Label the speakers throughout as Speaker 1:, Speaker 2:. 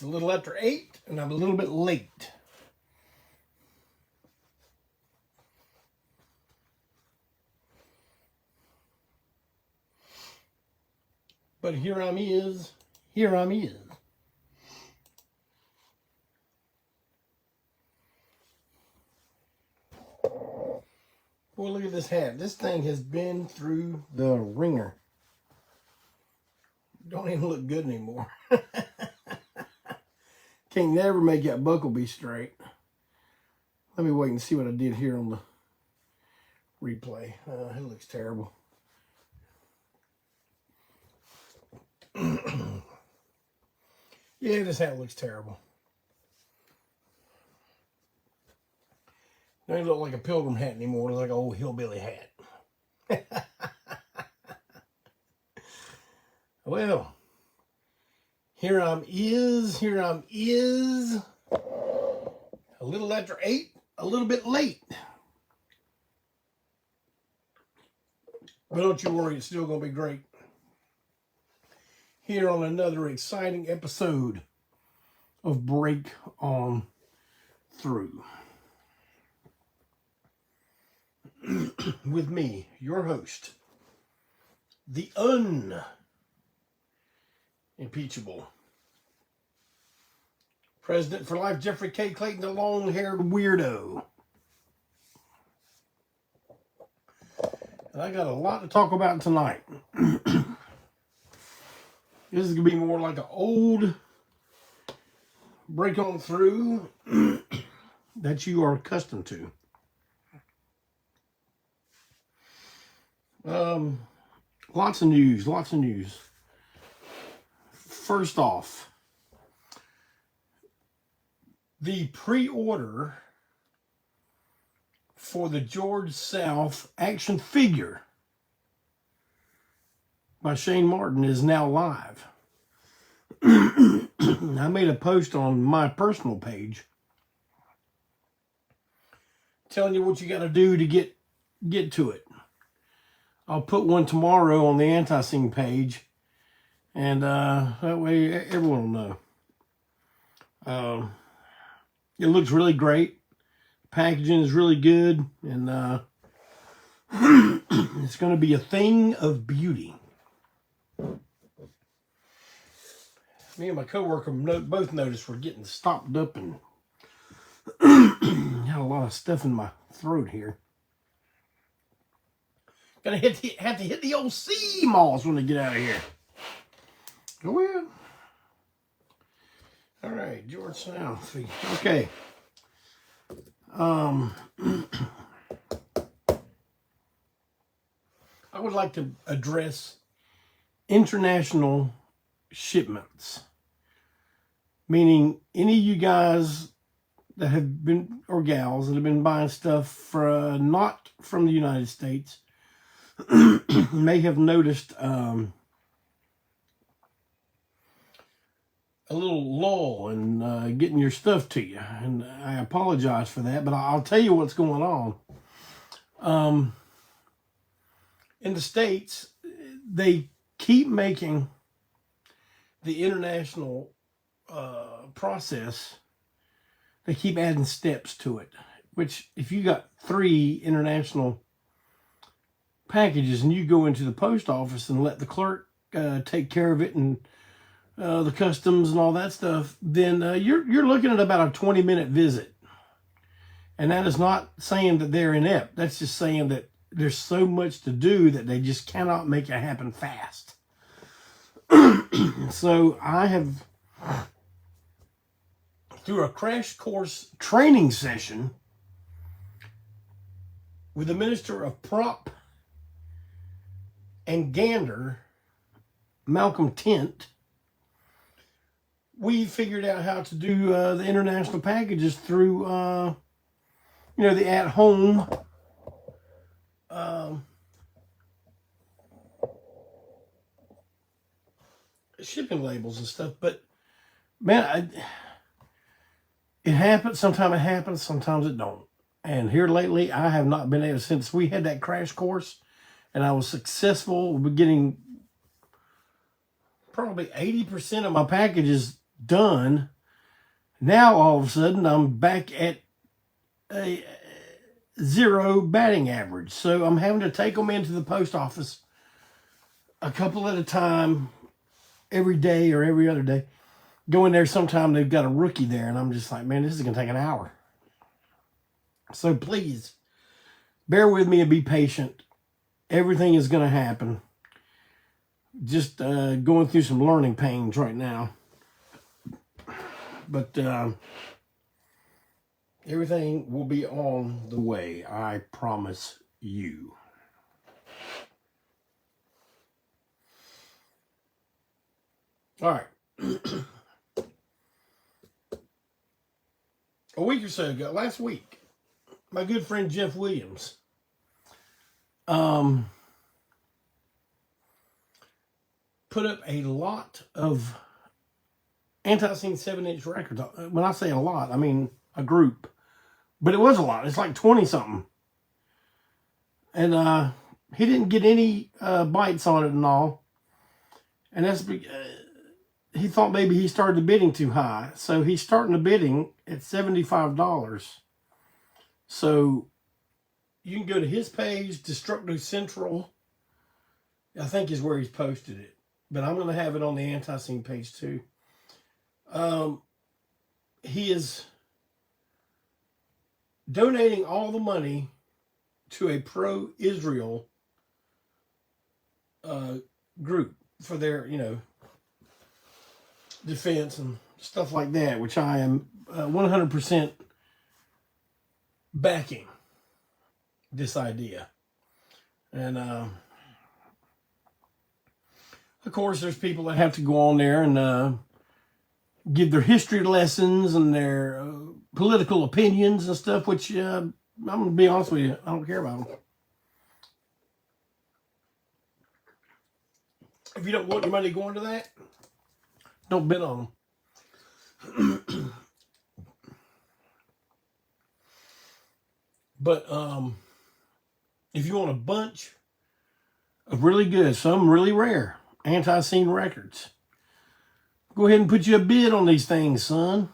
Speaker 1: a little after 8, and I'm a little bit late. But here I'm is. Boy, look at this hat. This thing has been through the ringer. Don't even look good anymore. Can't never make that buckle be straight. Let me wait and see what I did here on the replay. It looks terrible. Yeah, this hat looks terrible. It doesn't look like a pilgrim hat anymore. It looks like an old hillbilly hat. Well, here I'm is. A little after 8, a little bit late. But don't you worry, it's still going to be great. Here on another exciting episode of Break On Through. With me, your host, the unimpeachable President for Life, Jeffrey K. Clayton, the long-haired weirdo. And I got a lot to talk about tonight. This is going to be more like an old Break On Through that you are accustomed to. Lots of news. First off, the pre-order for the George South action figure by Shane Martin is now live. I made a post on my personal page telling you what you got to do to get to it. I'll put one tomorrow on the ANTiSEEN page, and that way everyone will know. It looks really great. Packaging is really good, and it's going to be a thing of beauty. Me and my coworker both noticed we're getting stopped up and got a lot of stuff in my throat here. Gonna have to hit the old sea moss when they get out of here. Go ahead. All right, George South. Okay. I would like to address international shipments, meaning any of you guys that have been, or gals that have been buying stuff for not from the United States may have noticed a little lull in getting your stuff to you, and I apologize for that, but I'll tell you what's going on. In the States, they keep making the international process, they keep adding steps to it, which if you got 3 international packages and you go into the post office and let the clerk take care of it and the customs and all that stuff, then you're looking at about a 20-minute visit. And that is not saying that they're inept. That's just saying that there's so much to do that they just cannot make it happen fast. So I have, through a crash course training session with the Minister of Prop and Gander, Malcolm Tent, we figured out how to do the international packages through, the at-home shipping labels and stuff. But, man, it happens. Sometimes it happens. Sometimes it don't. And here lately, I have not been able, since we had that crash course, and I was successful with getting probably 80% of my packages done Now, all of a sudden, I'm back at a 0 batting average. So I'm having to take them into the post office a couple at a time, every day or every other day. Go in there sometime, they've got a rookie there, and I'm just like, man, this is going to take an hour. So please, bear with me and be patient. Everything is going to happen. Just going through some learning pains right now. But everything will be on the way, I promise you. All right. A week or so ago, last week, my good friend Jeff Williams put up a lot of ANTiSEEN 7-inch records. When I say a lot, I mean a group. But it was a lot. It's like 20-something. And he didn't get any bites on it and all. And that's he thought maybe he started the bidding too high. So he's starting the bidding at $75. So you can go to his page, Destructo Central, I think is where he's posted it. But I'm going to have it on the ANTiSEEN page too. He is donating all the money to a pro-Israel group for their, defense and stuff like that, which I am 100% backing this idea. And of course, there's people that have to go on there and give their history lessons and their political opinions and stuff, which I'm going to be honest with you, I don't care about them. If you don't want your money going to that, don't bid on them. But if you want a bunch of really good, some really rare ANTiSEEN records, go ahead and put you a bid on these things, son.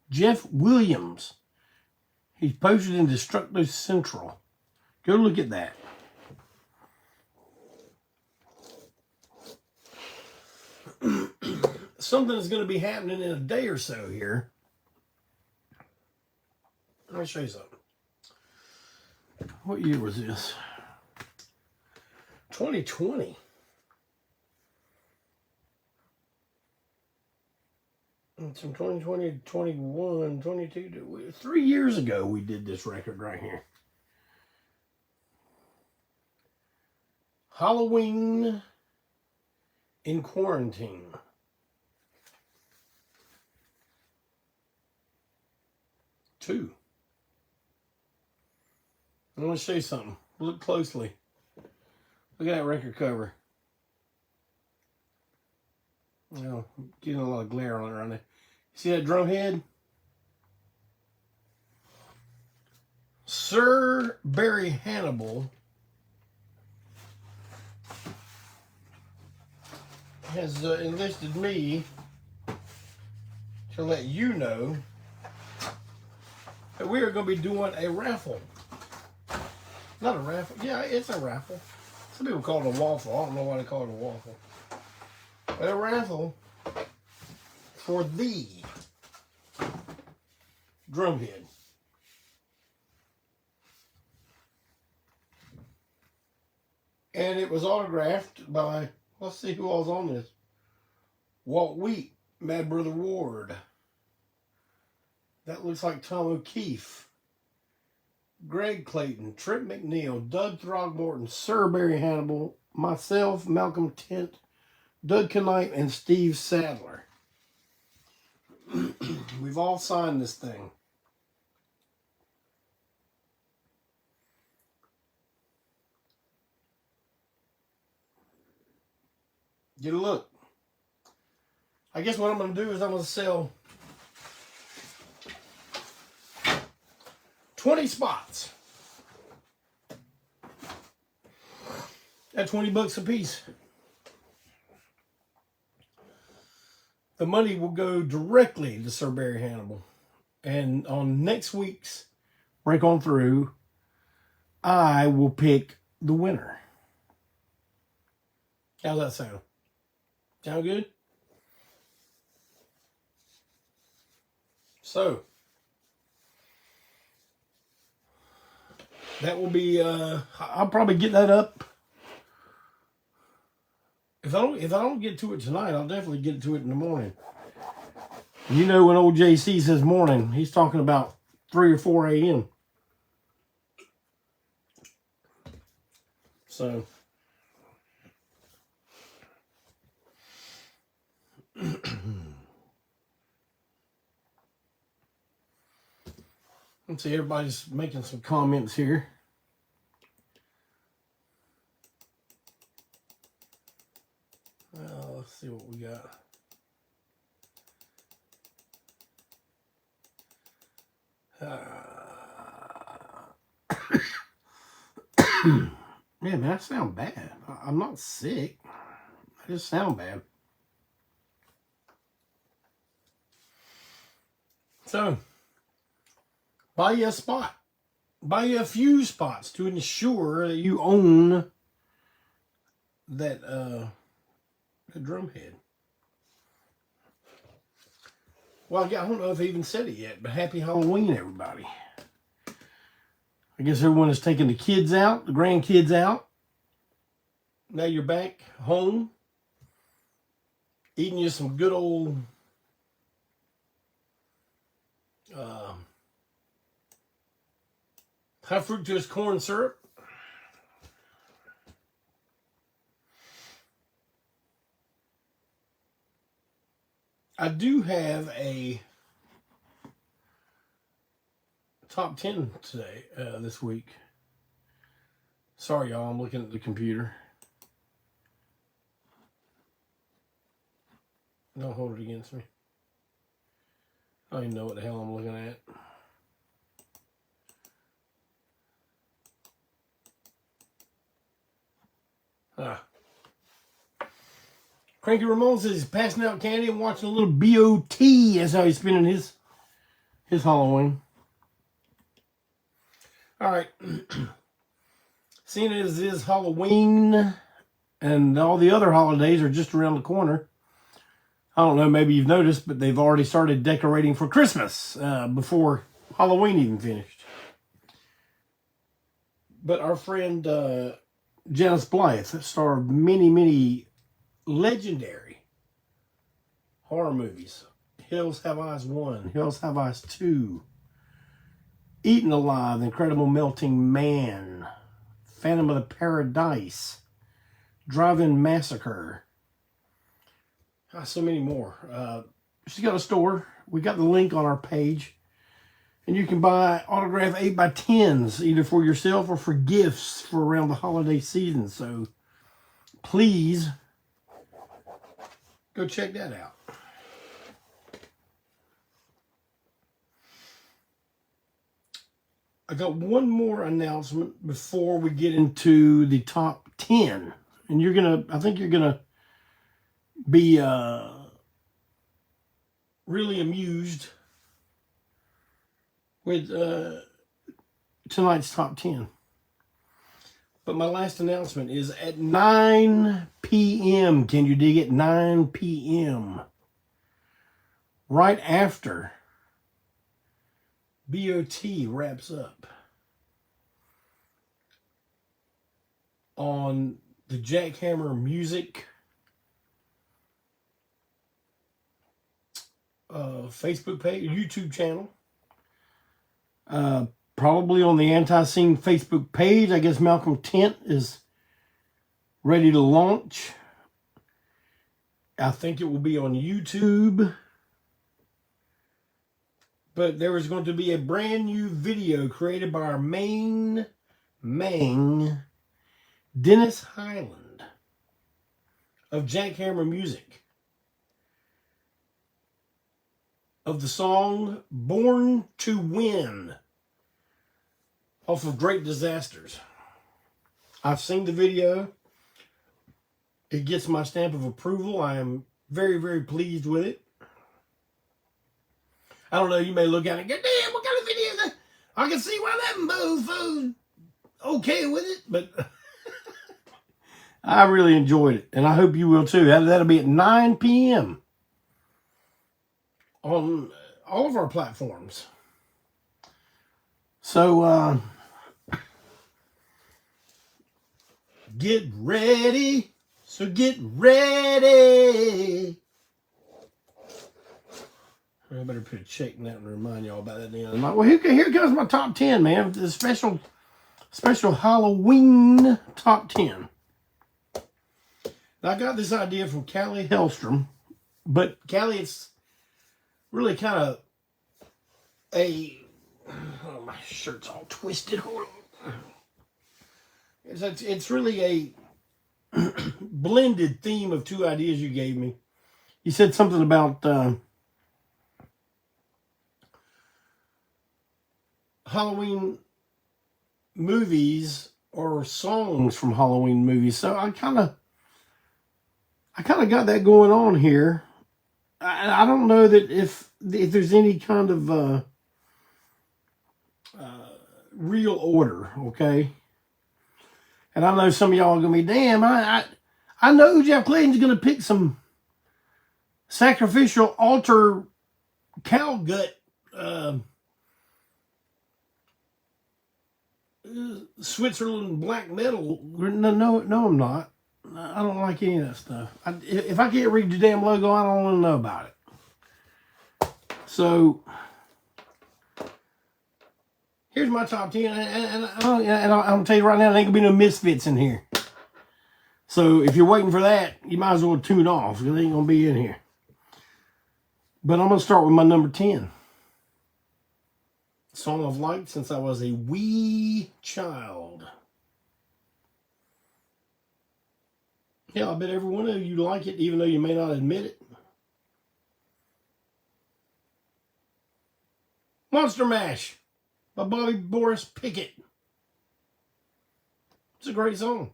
Speaker 1: Jeff Williams. He's posted in Destructo Central. Go look at that. Something is going to be happening in a day or so here. Let me show you something. What year was this? 2020. It's from 2020 to 21, 22, 3 years ago we did this record right here. Halloween in Quarantine. Two. I want to show you something. Look closely. Look at that record cover. Getting a lot of glare on it right now. See that drum head? Sir Barry Hannibal has enlisted me to let you know that we are going to be doing a raffle. Not a raffle. Yeah, it's a raffle. Some people call it a waffle. I don't know why they call it a waffle. But a raffle for the drumhead. And it was autographed by, let's see who all's on this. Walt Wheat, Mad Brother Ward. That looks like Tom O'Keefe. Greg Clayton, Trip McNeil, Doug Throgmorton, Sir Barry Hannibal, myself, Malcolm Tent, Doug Knight, and Steve Sadler. We've all signed this thing. Get a look. I guess what I'm going to do is I'm going to sell 20 spots at $20 a piece. the money will go directly to Sir Barry Hannibal. And on next week's Break On Through, I will pick the winner. How's that sound? Sound good? So, that will be, I'll probably get that up. If I don't get to it tonight, I'll definitely get to it in the morning. You know, when old JC says morning, he's talking about 3 or 4 a.m. So, let's see, everybody's making some comments here. Let's see what we got. Man, I sound bad. I'm not sick. I just sound bad. So, buy you a spot. Buy you a few spots to ensure that you own that drum head. Well, I don't know if I even said it yet, but happy Halloween, everybody. I guess everyone is taking the kids out, the grandkids out. Now you're back home, eating you some good old high fructose corn syrup. I do have a top 10 today, this week. Sorry, y'all, I'm looking at the computer. Don't hold it against me. I don't even know what the hell I'm looking at. Cranky Ramon says he's passing out candy and watching a little BOT. That's how he's spending his Halloween. All right. Seeing as it is Halloween and all the other holidays are just around the corner, I don't know, maybe you've noticed, but they've already started decorating for Christmas before Halloween even finished. But our friend Janice Blythe, star of many legendary horror movies. Hills Have Eyes 1, Hills Have Eyes 2, Eaten Alive, Incredible Melting Man, Phantom of the Paradise, Drive-In Massacre. So many more. She's got a store. We got the link on our page. And you can buy autographed 8x10s, either for yourself or for gifts for around the holiday season. So please go check that out. I got one more announcement before we get into the top 10. And I think you're gonna be really amused with tonight's top 10. But my last announcement is at 9 p.m. Can you dig it? 9 p.m. Right after BOT wraps up on the Jackhammer Music Facebook page, YouTube channel. Probably on the ANTiSEEN Facebook page. I guess Malcolm Tent is ready to launch. I think it will be on YouTube. But there is going to be a brand new video created by our main Dennis Highland of Jackhammer Music, of the song Born to Win off of Great Disasters. I've seen the video. It gets my stamp of approval. I am very pleased with it. I don't know, you may look at it and go, damn, what kind of video is that? I can see why that mofo's okay with it, but I really enjoyed it, and I hope you will too. That'll be at 9 p.m. on all of our platforms. So, get ready. So get ready. I better put a check in that and remind y'all about that at the end of the night. Well, here comes my top 10, man. The special Halloween top 10. Now, I got this idea from Callie Hellstrom, but Callie, it's really kind of oh, my shirt's all twisted. Hold on. It's really a blended theme of two ideas you gave me. You said something about Halloween movies or songs from Halloween movies. So I kind of got that going on here. I don't know that if there's any kind of real order, okay? And I know some of y'all are going to be, damn, I know Jeff Clayton's going to pick some sacrificial altar cow gut Switzerland black metal. No, I'm not. I don't like any of that stuff. If I can't read the damn logo, I don't want to know about it. So, here's my top 10. And I'm going to tell you right now, there ain't going to be no misfits in here. So, if you're waiting for that, you might as well tune off, because it ain't going to be in here. But I'm going to start with my number 10. Song I've liked since I was a wee child. Yeah, I bet every one of you like it, even though you may not admit it. Monster Mash by Bobby Boris Pickett. It's a great song.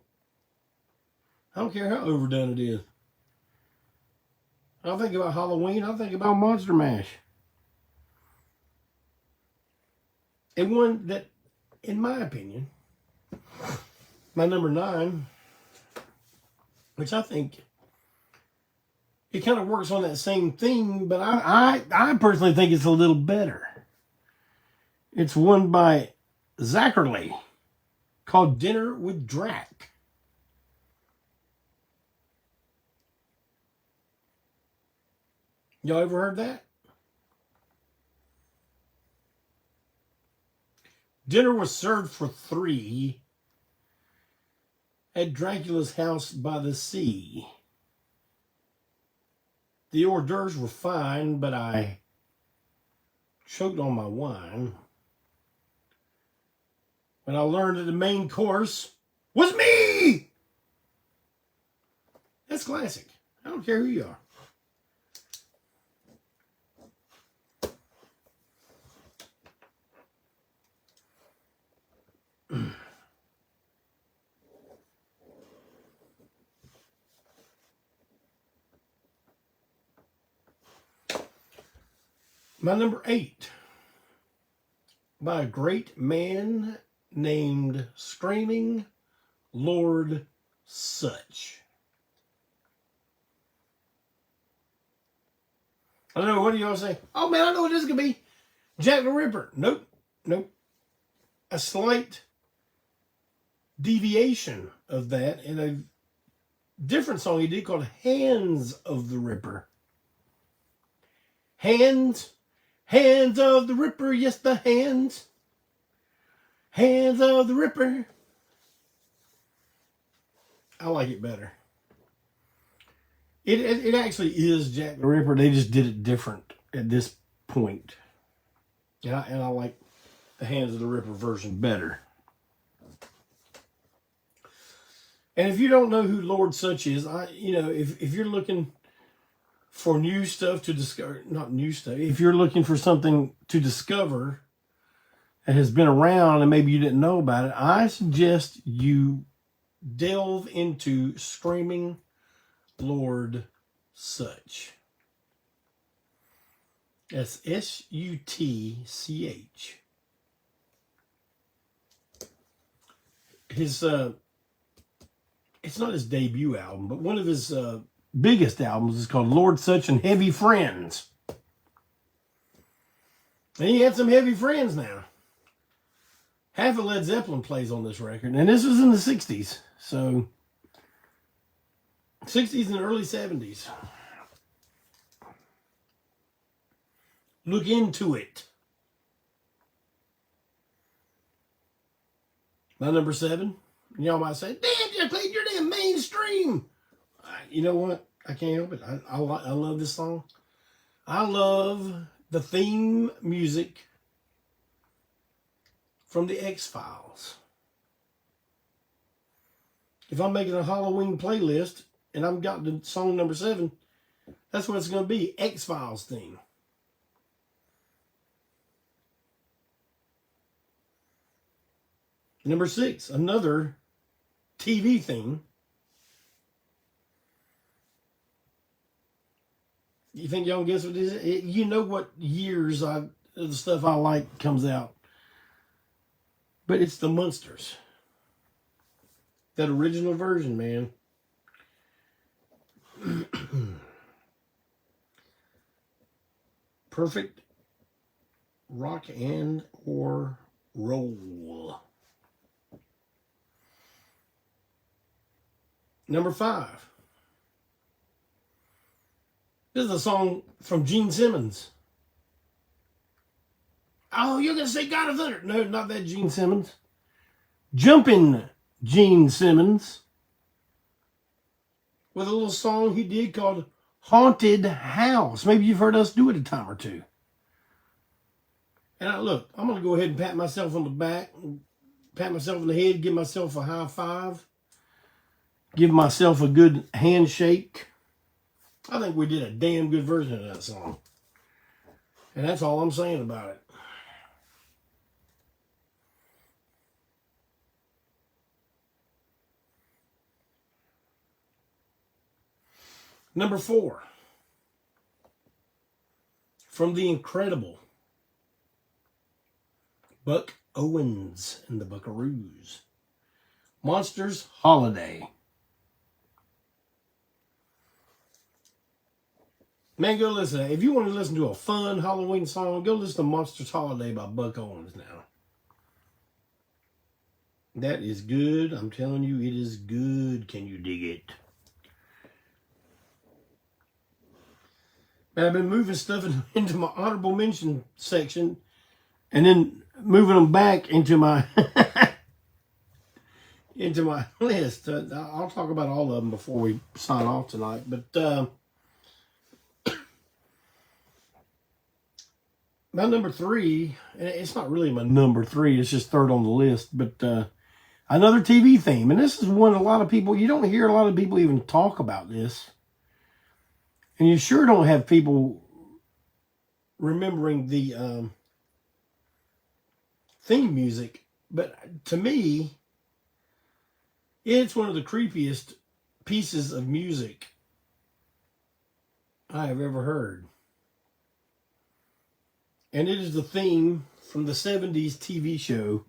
Speaker 1: I don't care how overdone it is. I think about Halloween, I think about Monster Mash. And one that, in my opinion, my number 9, which I think it kind of works on that same thing, but I personally think it's a little better. It's one by Zachary called Dinner with Drac. Y'all ever heard that? Dinner was served for 3 at Dracula's house by the sea. The hors d'oeuvres were fine, but I choked on my wine when I learned that the main course was me. That's classic. I don't care who you are. My number 8, by a great man named Screaming Lord Sutch. I don't know, what do y'all say? Oh man, I know what this is going to be. Jack the Ripper. Nope. A slight deviation of that in a different song he did called Hands of the Ripper. Hands of the Ripper, yes, the hands. Hands of the Ripper. I like it better. It actually is Jack the Ripper. They just did it different at this point. And I like the Hands of the Ripper version better. And if you don't know who Lord Sutch is, if you're looking for new stuff to discover, not new stuff, if you're looking for something to discover that has been around and maybe you didn't know about it, I suggest you delve into Screaming Lord Sutch. That's SUTCH. His it's not his debut album, but one of his biggest albums is called Lord Such and Heavy Friends. And he had some heavy friends now. Half of Led Zeppelin plays on this record, and this was in the 60s. So 60s and early 70s. Look into it. My number 7. Y'all might say, damn, you played your damn mainstream. You know what? I can't help it. I love this song. I love the theme music from the X-Files. If I'm making a Halloween playlist and I've got the song number 7, that's what it's going to be. X-Files theme. Number 6, another TV theme. You think y'all guess what it is? You know what years the stuff I like comes out. But it's the Munsters. That original version, man. Perfect rock and or roll. Number 5. This is a song from Gene Simmons. Oh, you're going to say God of Thunder. No, not that Gene Simmons. Jumpin' Gene Simmons. With a little song he did called Haunted House. Maybe you've heard us do it a time or two. And look, I'm going to go ahead and pat myself on the back, pat myself on the head, give myself a high five, give myself a good handshake. I think we did a damn good version of that song. And that's all I'm saying about it. Number 4. From the incredible Buck Owens and the Buckaroos. Monsters Holiday. Man, go listen. If you want to listen to a fun Halloween song, go listen to Monsters Holiday by Buck Owens now. That is good. I'm telling you, it is good. Can you dig it? And I've been moving stuff into my honorable mention section and then moving them back into my into my list. I'll talk about all of them before we sign off tonight. But my number 3, and it's not really my number 3, it's just third on the list, but another TV theme. And this is one a lot of people, you don't hear a lot of people even talk about this. And you sure don't have people remembering the theme music. But to me, it's one of the creepiest pieces of music I have ever heard. And it is the theme from the 70s TV show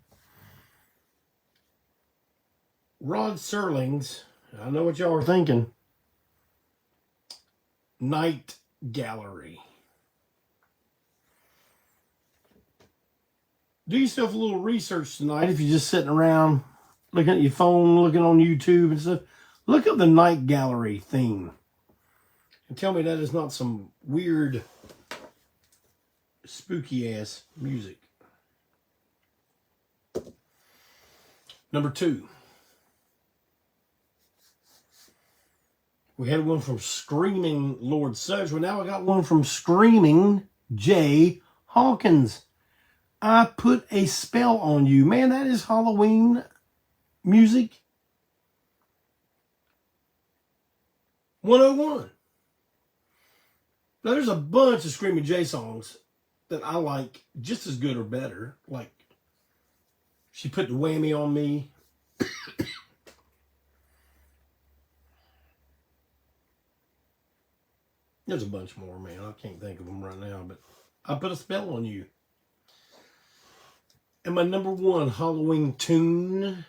Speaker 1: Rod Serling's, I know what y'all are thinking, Night Gallery. Do yourself a little research tonight if you're just sitting around looking at your phone, looking on YouTube and stuff. Look up the Night Gallery theme. And tell me that is not some weird, spooky ass music. Number 2. We had one from Screaming Lord Such. Well, now I got one from Screaming Jay Hawkins. I Put a Spell on You. Man, that is Halloween music 101. Now, there's a bunch of Screaming Jay songs that I like just as good or better. Like, She Put the Whammy on Me. There's a bunch more, man. I can't think of them right now, but I put a spell on you. And my number one Halloween tune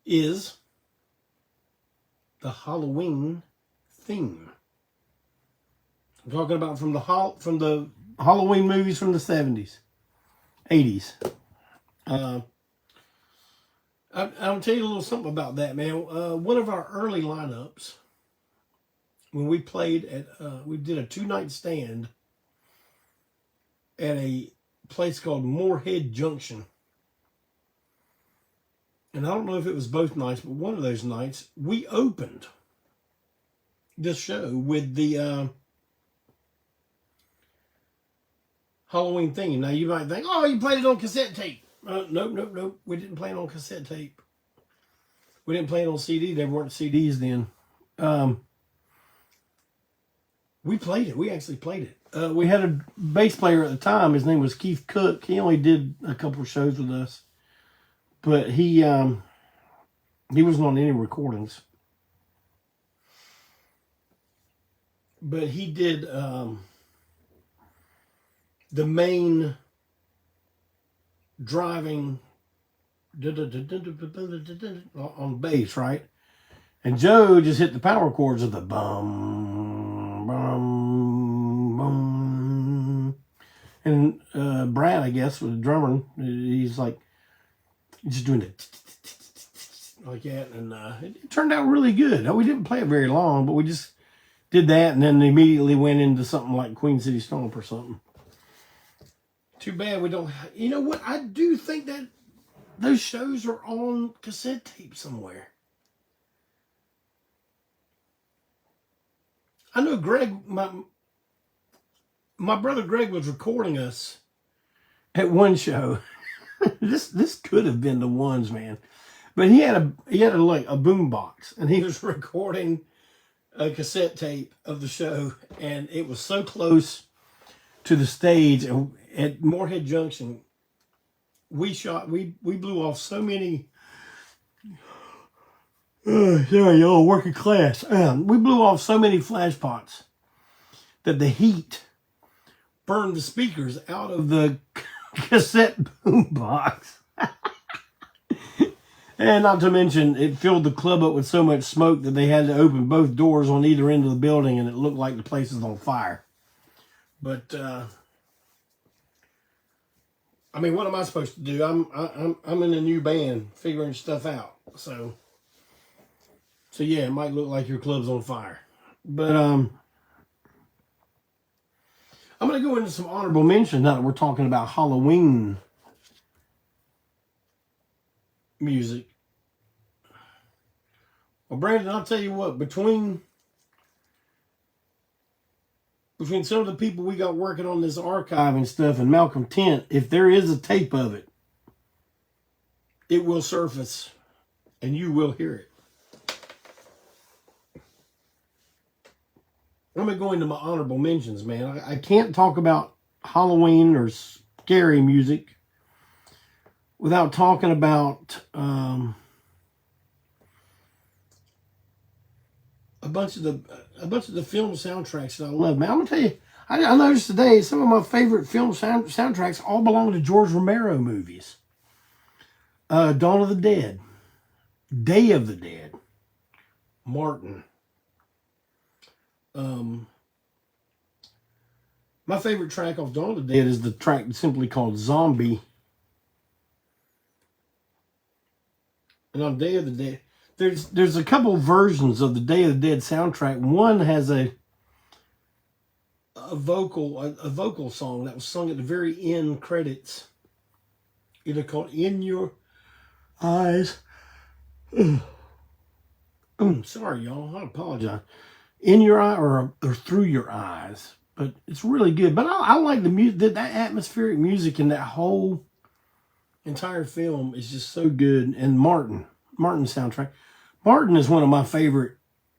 Speaker 1: is the Halloween theme. I'm talking about from the Halloween movies from the 70s, 80s. I'll tell you a little something about that, man. One of our early lineups, when we played at, we did a 2-night stand at a place called Moorhead Junction. And I don't know if it was both nights, but one of those nights, we opened this show with the Halloween theme. Now, you might think, oh, you played it on cassette tape. Nope. We didn't play it on cassette tape. We didn't play it on CD. There weren't CDs then. We played it. We actually played it. We had a bass player at the time. His name was Keith Cook. He only did a couple of shows with us. But he wasn't on any recordings. But he did the main driving on bass, right? And Joe just hit the power chords of the bum, bum, bum. And Brad, I guess, was the drummer. He's like, just doing it like that. And it turned out really good. We didn't play it very long, but we just did that and then immediately went into something like Queen City Stomp or something. Too bad we don't. You know what? I do think that those shows are on cassette tape somewhere. I know Greg, my brother Greg was recording us at one show. This could have been the ones, man. But he had like a boom box, and he was recording a cassette tape of the show, and it was so close to the stage at Moorhead Junction. We blew off so many. Sorry, y'all, working class. We blew off so many flash pots that the heat burned the speakers out of the cassette boom box. And not to mention, it filled the club up with so much smoke that they had to open both doors on either end of the building, and it looked like the place was on fire. But I mean, what am I supposed to do? I'm in a new band, figuring stuff out. So yeah, it might look like your club's on fire. But I'm going to go into some honorable mentions now that we're talking about Halloween music. Well, Brandon, I'll tell you what, between some of the people we got working on this archive and stuff and Malcolm Tent, if there is a tape of it, it will surface and you will hear it. I'm going to go into my honorable mentions, man. I can't talk about Halloween or scary music without talking about a bunch of the film soundtracks that I love. Man, I'm gonna tell you, I noticed today some of my favorite film soundtracks all belong to George Romero movies. Dawn of the Dead, Day of the Dead, Martin. My favorite track off Dawn of the Dead is the track simply called Zombie. And on Day of the Dead, there's a couple versions of the Day of the Dead soundtrack. One has a vocal song that was sung at the very end credits. Either called In Your Eyes. Sorry, y'all. I apologize. In Your Eye or Through Your Eyes. But it's really good. But I like the music, that atmospheric music in that whole entire film is just so good. And Martin's soundtrack. Martin is one of my favorite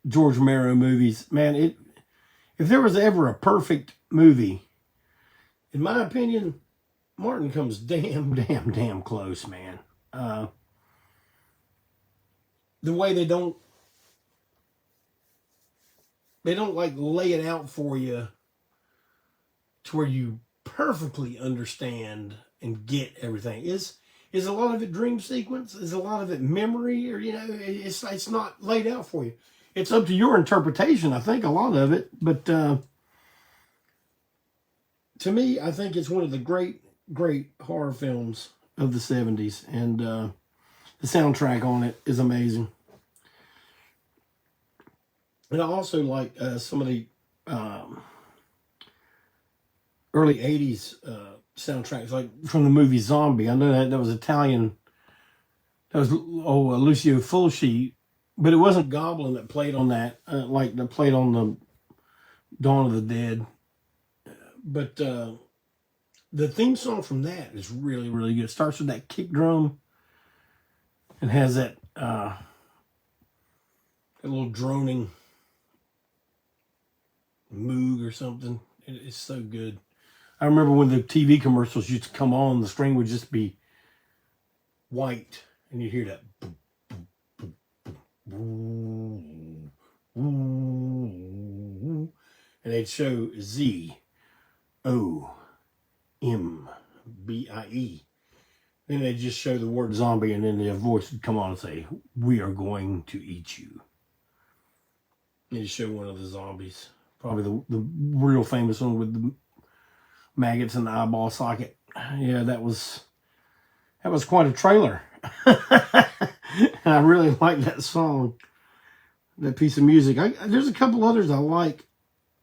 Speaker 1: George Romero movies. Man, if there was ever a perfect movie, in my opinion, Martin comes damn close, man. The way they don't like lay it out for you to where you perfectly understand and get everything. Is a lot of it dream sequence? Is a lot of it memory? Or, you know, it's not laid out for you. It's up to your interpretation, I think, a lot of it. But to me, I think it's one of the great horror films of the 70s. And the soundtrack on it is amazing. And I also like some of the early 80s soundtracks, like from the movie Zombie. I know that was Italian. That was Lucio Fulci, but it wasn't Goblin that played on that, like that played on the Dawn of the Dead. But the theme song from that is really, really good. It starts with that kick drum and has that little droning moog or something. It's so good. I remember when the TV commercials used to come on, the screen would just be white, and you'd hear that boom, boom, boom, boom, and they'd show ZOMBIE. Then they'd just show the word zombie, and then their voice would come on and say, "We are going to eat you." And they'd show one of the zombies, probably the real famous one with the maggots in the eyeball socket. Yeah, that was quite a trailer. And I really like that song, that piece of music. There's a couple others I like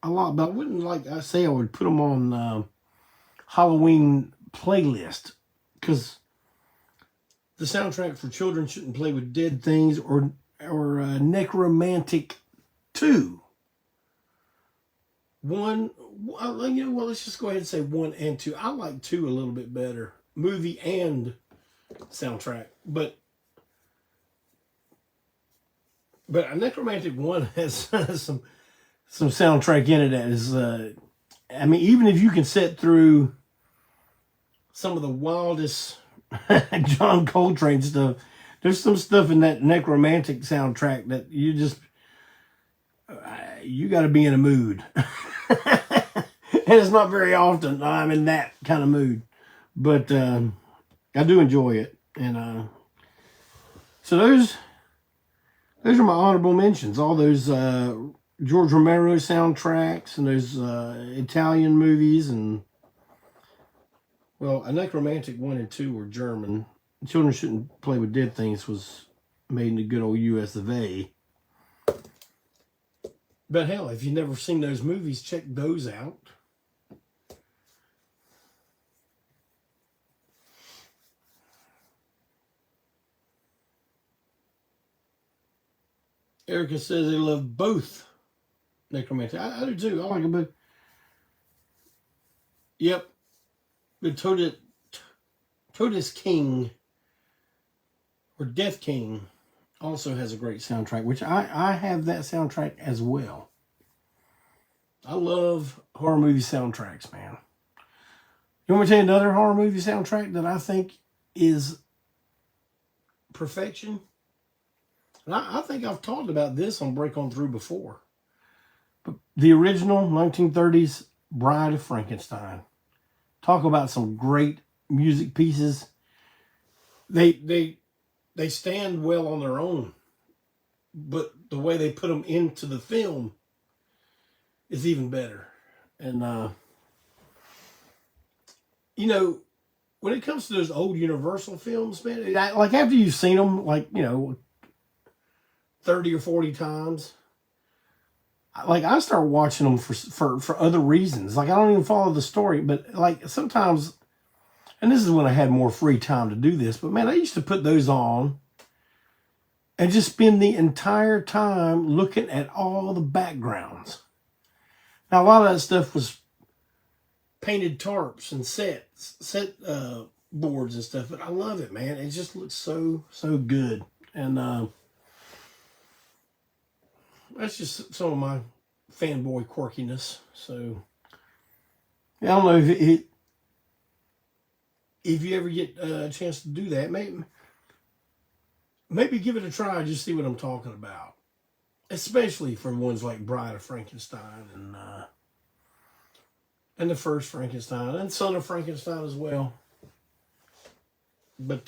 Speaker 1: a lot, but I wouldn't I would put them on Halloween playlist, because the soundtrack for Children Shouldn't Play with Dead Things or Necromantic 2. Let's just go ahead and say 1 and 2. I like 2 a little bit better, movie and soundtrack. But a Necromantic 1 has some soundtrack in it that is, even if you can sit through some of the wildest John Coltrane stuff, there's some stuff in that Necromantic soundtrack that you got to be in a mood. And it's not very often I'm in that kind of mood, but I do enjoy it. And so those are my honorable mentions. All those George Romero soundtracks and those Italian movies, and a Necromantic 1 and 2 were German. Children Shouldn't Play with Dead Things was made in the good old US of A. But hell, if you've never seen those movies, check those out. Erica says they love both Necromantic. I do too. I like them both. Yep. The Totus King or Death King also has a great soundtrack, which I have that soundtrack as well. I love horror movie soundtracks, man. You want me to tell you another horror movie soundtrack that I think is perfection? And I think I've talked about this on Break On Through before. But the original 1930s Bride of Frankenstein. Talk about some great music pieces. They stand well on their own, but the way they put them into the film is even better. And when it comes to those old Universal films, man, like after you've seen them, 30 or 40 times, I start watching them for other reasons. I don't even follow the story, but sometimes, and this is when I had more free time to do this, but man, I used to put those on and just spend the entire time looking at all the backgrounds. Now, a lot of that stuff was painted tarps and set boards and stuff, but I love it, man. It just looks so good. And that's just some of my fanboy quirkiness. So I don't know if you ever get a chance to do that, maybe give it a try, just see what I'm talking about. Especially for ones like Bride of Frankenstein and And the first Frankenstein, and Son of Frankenstein as well. But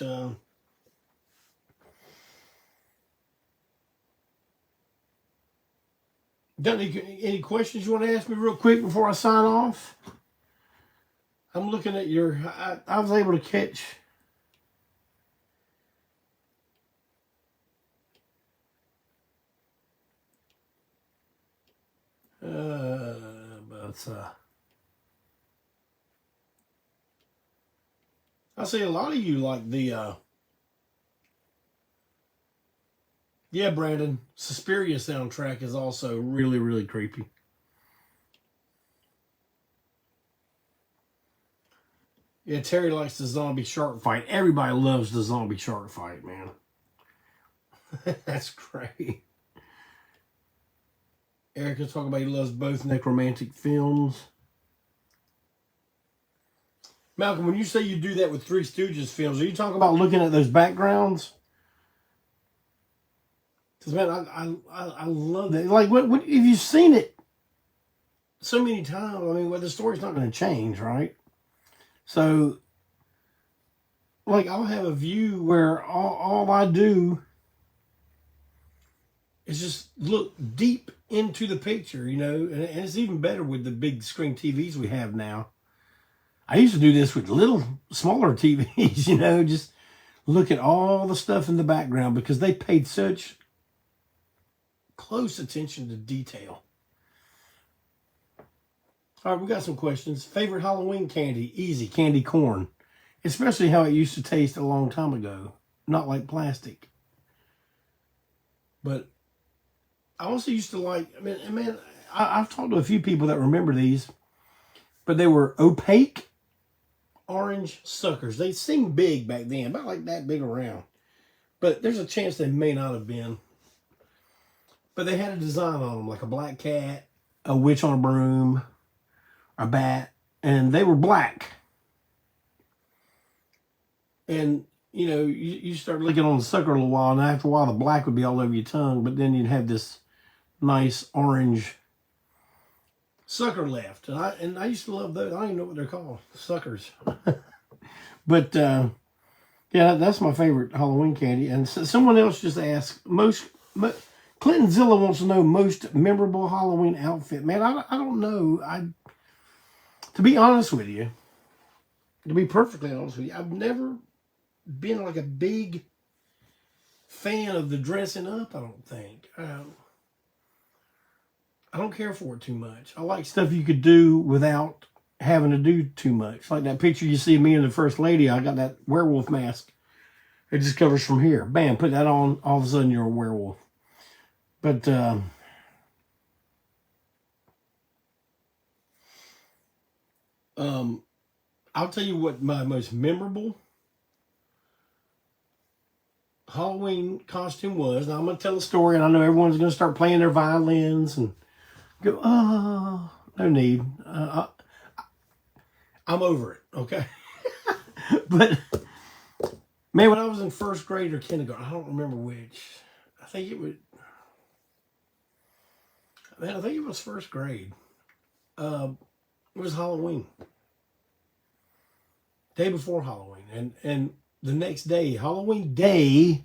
Speaker 1: got any questions you want to ask me real quick before I sign off? I'm looking at your. I was able to catch. But I see a lot of you like the. Yeah, Brandon, Suspiria soundtrack is also really, really creepy. Yeah, Terry likes the zombie shark fight. Everybody loves the zombie shark fight, man. That's great. Erica's talking about he loves both necromantic films. Malcolm, when you say you do that with Three Stooges films, are you talking about looking at those backgrounds? Because, man, I love that. Like, what if you've seen it so many times, I mean, well, the story's not going to change, right? So, like, I'll have a view where all I do is just look deep into the picture, you know, and it's even better with the big screen TVs we have now. I used to do this with little, smaller TVs, you know, just look at all the stuff in the background because they paid such close attention to detail. All right, we got some questions. Favorite Halloween candy? Easy, candy corn. Especially how it used to taste a long time ago. Not like plastic. But I also used to like, I mean, man, I've talked to a few people that remember these, but they were opaque orange suckers. They seemed big back then, about like that big around. But there's a chance they may not have been. But they had a design on them, like a black cat, a witch on a broom, a bat, and they were black. And, you know, you start looking on the sucker a little while, and after a while the black would be all over your tongue, but then you'd have this nice orange sucker left. And I used to love those. I don't even know what they're called, suckers. But, yeah, that's my favorite Halloween candy. And someone else just asked, Clinton Zilla wants to know most memorable Halloween outfit. Man, I don't know. To be honest with you, to be perfectly honest with you, I've never been like a big fan of the dressing up, I don't think. I don't care for it too much. I like stuff you could do without having to do too much. Like that picture you see of me and the First Lady, I got that werewolf mask. It just covers from here. Bam, put that on, all of a sudden you're a werewolf. But I'll tell you what my most memorable Halloween costume was. Now I'm going to tell a story, and I know everyone's going to start playing their violins and go, oh, no need. I'm over it, okay? But, man, when I was in first grade or kindergarten, I don't remember which. I think it was first grade. It was Halloween. Day before Halloween. And the next day, Halloween day,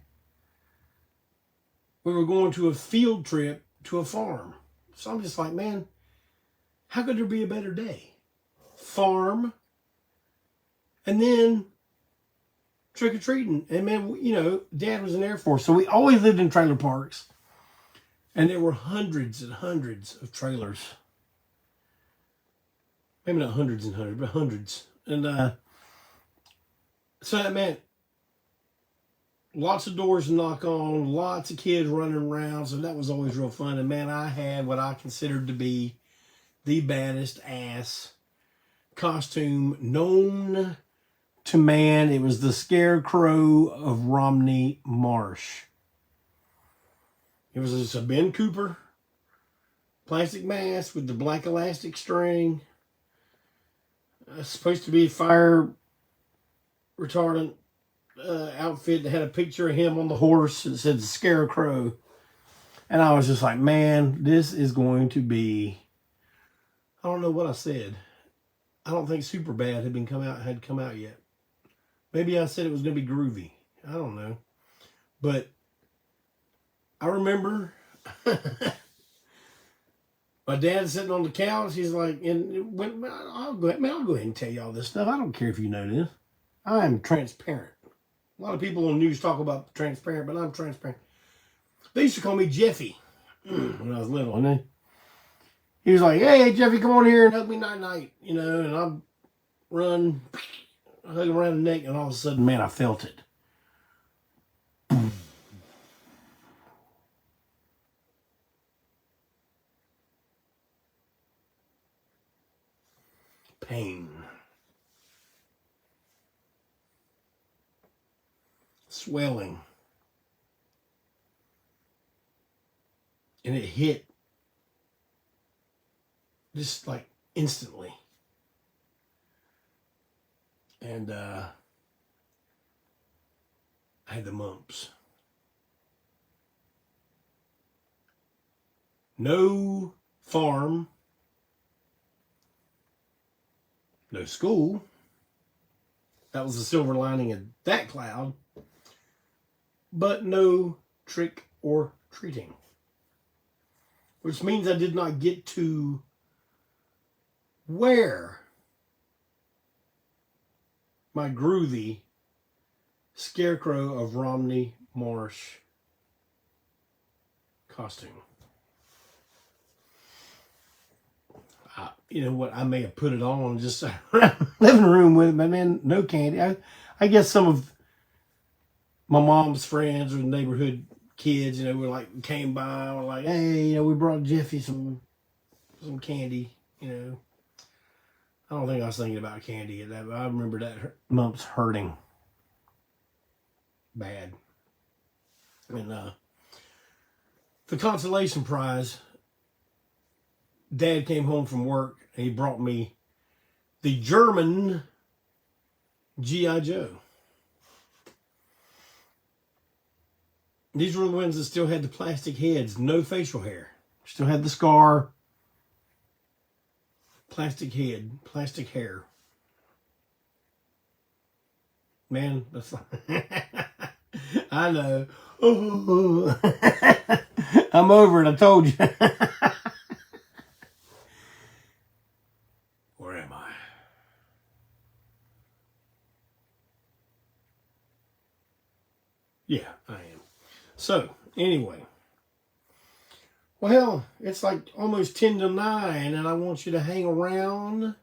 Speaker 1: we were going to a field trip to a farm. So I'm just like, man, how could there be a better day? Farm, and then trick-or-treating. And man, you know, Dad was in the Air Force, so we always lived in trailer parks. And there were hundreds and hundreds of trailers. Maybe not hundreds and hundreds, but hundreds. And so that meant lots of doors to knock on, lots of kids running around. So that was always real fun. And man, I had what I considered to be the baddest ass costume known to man. It was the Scarecrow of Romney Marsh. It was just a Ben Cooper plastic mask with the black elastic string. Supposed to be fire retardant outfit that had a picture of him on the horse that said Scarecrow. And I was just like, man, this is going to be, I don't know what I said. I don't think Superbad had come out yet. Maybe I said it was going to be groovy. I don't know. But I remember my dad sitting on the couch. He's like, I'll go ahead and tell you all this stuff. I don't care if you know this. I am transparent. A lot of people on news talk about transparent, but I'm transparent. They used to call me Jeffy when I was little. And then he was like, hey, Jeffy, come on here and hug me night-night. You know, and I'd run, hug him around the neck, and all of a sudden, man, I felt it. Pain. Swelling. And it hit just like instantly. And I had the mumps. No farm. No school. That was the silver lining of that cloud. But no trick or treating. Which means I did not get to wear my groovy Scarecrow of Romney Marsh costume. You know what, I may have put it on just around the living room with it, but man, no candy. I guess some of my mom's friends or neighborhood kids, you know, were like, came by and were like, hey, you know, we brought Jeffy some candy, you know. I don't think I was thinking about candy at that, but I remember that mumps hurting bad. And the consolation prize, Dad came home from work and he brought me the German G.I. Joe. These were the ones that still had the plastic heads, no facial hair. Still had the scar, plastic head, plastic hair. Man, that's I know. Oh. I'm over it, I told you. Where am I? Yeah, I am. So, anyway. Well, it's like almost 10 to 9, and I want you to hang around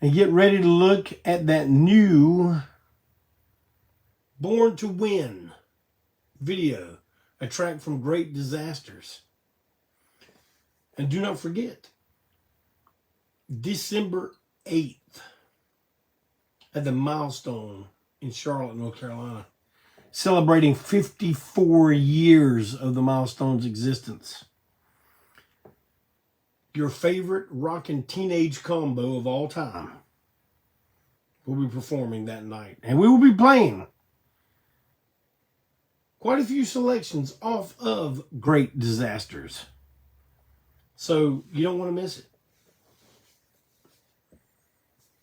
Speaker 1: and get ready to look at that new Born to Win video, a track from Great Disasters. And do not forget, December 8th at the Milestone in Charlotte, North Carolina, celebrating 54 years of the Milestone's existence. Your favorite rockin' teenage combo of all time will be performing that night. And we will be playing quite a few selections off of Great Disasters. So you don't want to miss it.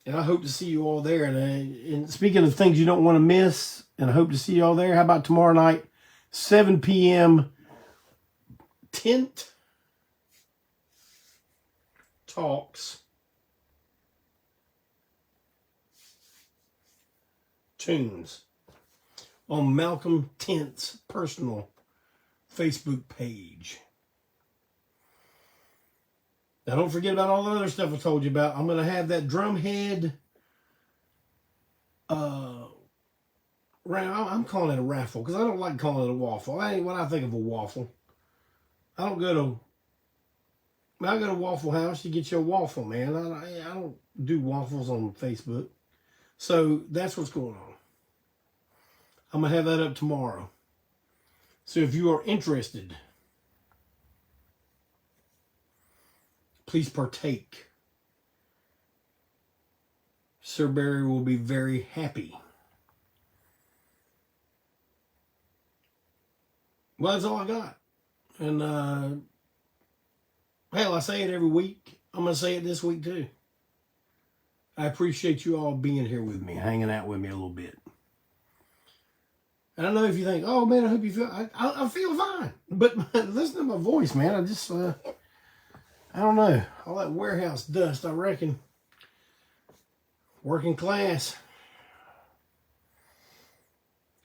Speaker 1: And I hope to see you all there. And speaking of things you don't want to miss, and I hope to see you all there, how about tomorrow night, 7 p.m., Tent Talks Tunes on Malcolm Tent's personal Facebook page. Now, don't forget about all the other stuff I told you about. I'm going to have that drumhead I'm calling it a raffle because I don't like calling it a waffle. That ain't what I think of a waffle. I go to Waffle House, you get your waffle, man. I don't do waffles on Facebook. So that's what's going on. I'm going to have that up tomorrow. So if you are interested, please partake. Sir Barry will be very happy. Well, that's all I got. And, hell, I say it every week. I'm going to say it this week, too. I appreciate you all being here with me, hanging out with me a little bit. And I know if you think, oh man, I hope you feel, I feel fine. But listen to my voice, man. I just, I don't know. All that warehouse dust, I reckon. Working class.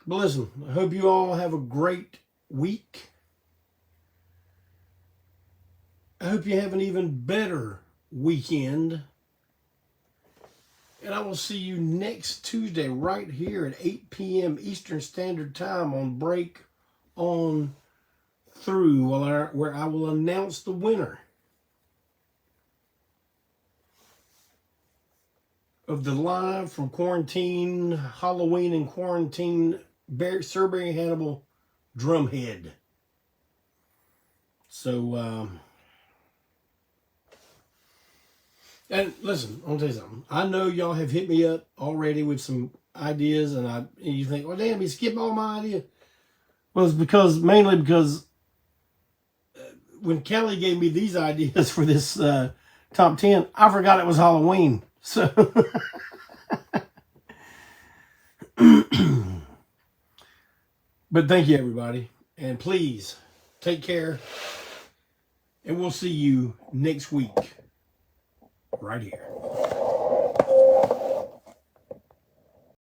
Speaker 1: But listen, I hope you all have a great week. I hope you have an even better weekend. And I will see you next Tuesday right here at 8 p.m. Eastern Standard Time on Break On Through, where I will announce the winner of the Live from Quarantine, Halloween and Quarantine Sir Barry Hannibal Drumhead. So, and listen, I'll tell you something. I know y'all have hit me up already with some ideas, and you think, well, damn, he skipped all my ideas. Well, it's mainly because when Kelly gave me these ideas for this top 10, I forgot it was Halloween. So, but thank you, everybody. And please take care. And we'll see you next week right here.